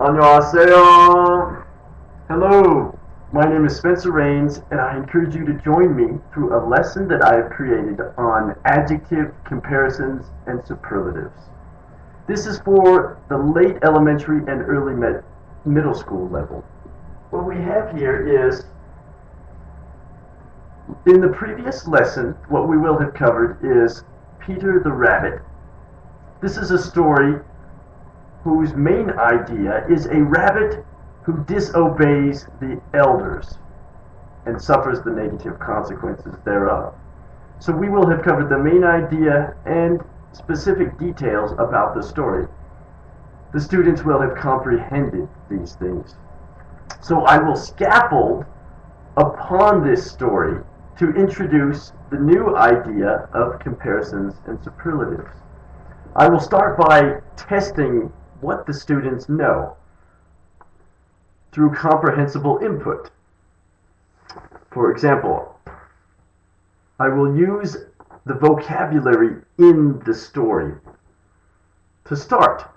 안녕하세요. Hello, my name is Spencer Rains, and I encourage you to join me through a lesson that I have created on adjective comparisons and superlatives. This is for the late elementary and early middle school level. What we have here is, in the previous lesson, what we will have covered is Peter the Rabbit. This is a story whose main idea is a rabbit who disobeys the elders and suffers the negative consequences thereof. So we will have covered the main idea and specific details about the story. The students will have comprehended these things. So I will scaffold upon this story to introduce the new idea of comparisons and superlatives. I will start by testing what the students know through comprehensible input. For example, I will use the vocabulary in the story. To start,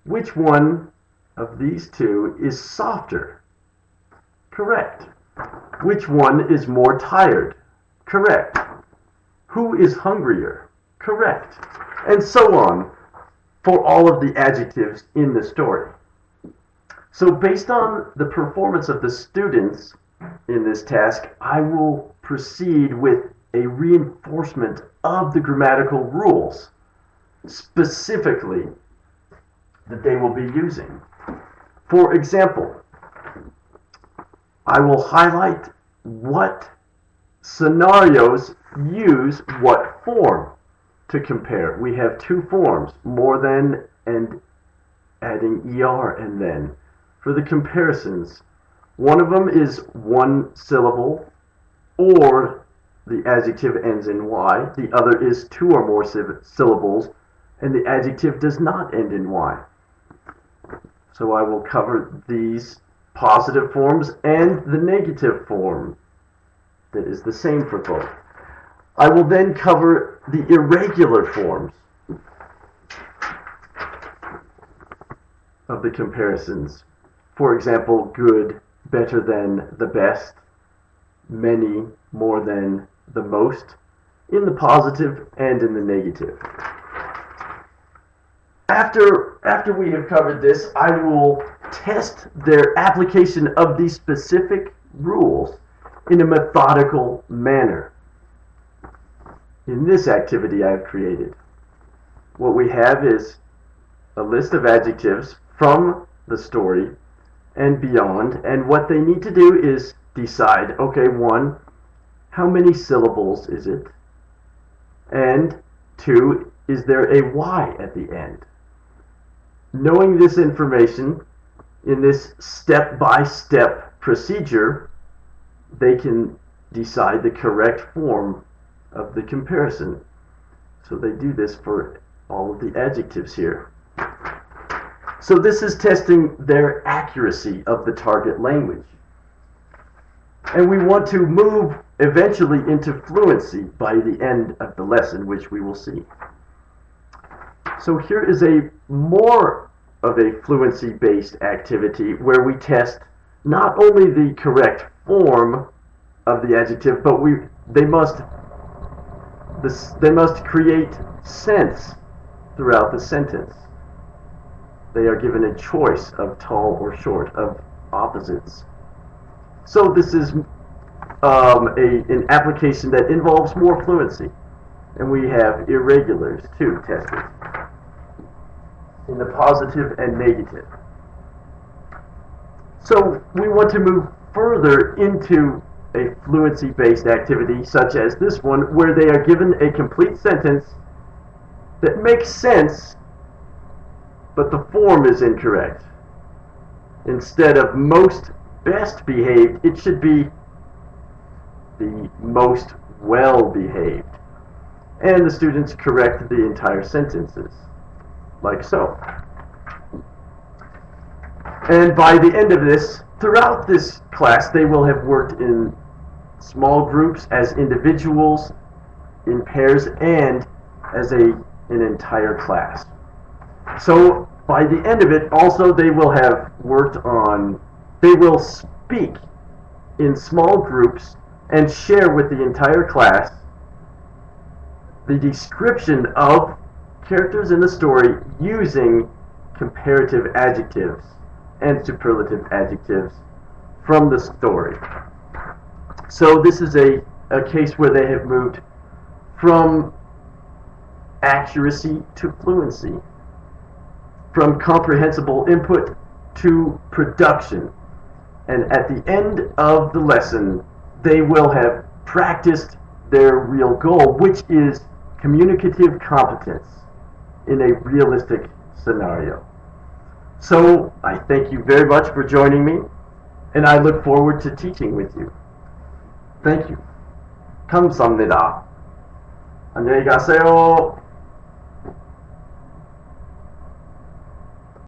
which one of these two is softer? Correct. Which one is more tired? Correct. Who is hungrier? Correct. And so on for all of the adjectives in the story. So based on the performance of the students in this task, I will proceed with a reinforcement of the grammatical rules, specifically that they will be using. For example, I will highlight what scenarios use what form to compare. We have two forms, more than and adding er and then. For the comparisons, one of them is one syllable or the adjective ends in y. The other is two or more syllables and the adjective does not end in y. So I will cover these positive forms and the negative form that is the same for both. I will then cover the irregular forms of the comparisons. For example, good, better than, the best, many, more than, the most, in the positive and in the negative. After we have covered this, I will test their application of these specific rules in a methodical manner. In this activity I have created, what we have is a list of adjectives from the story and beyond, and what they need to do is decide, okay, one, how many syllables is it? And two, is there a y at the end? Knowing this information in this step-by-step procedure, they can decide the correct form of the comparison. So they do this for all of the adjectives here. So this is testing their accuracy of the target language. And we want to move eventually into fluency by the end of the lesson, which we will see. So here is a more of a fluency-based activity where we test not only the correct form of the adjective, but they must create sense throughout the sentence. They are given a choice of tall or short, of opposites. So this is an application that involves more fluency. And we have irregulars too tested in the positive and negative. So we want to move further into a fluency-based activity such as this one, where they are given a complete sentence that makes sense, but the form is incorrect. Instead of most best behaved, it should be the most well behaved. And the students correct the entire sentences, like so. And by the end of this, throughout this class, they will have worked in small groups, as individuals, in pairs, and as an entire class. So By the end of it, also, they will have worked on, they will speak in small groups and share with the entire class the description of characters in the story using comparative adjectives and superlative adjectives from the story. So this is a case where they have moved from accuracy to fluency, from comprehensible input to production. And at the end of the lesson, they will have practiced their real goal, which is communicative competence in a realistic scenario. So I thank you very much for joining me, and I look forward to teaching with you. Thank you. 감사합니다. 안녕히 가세요.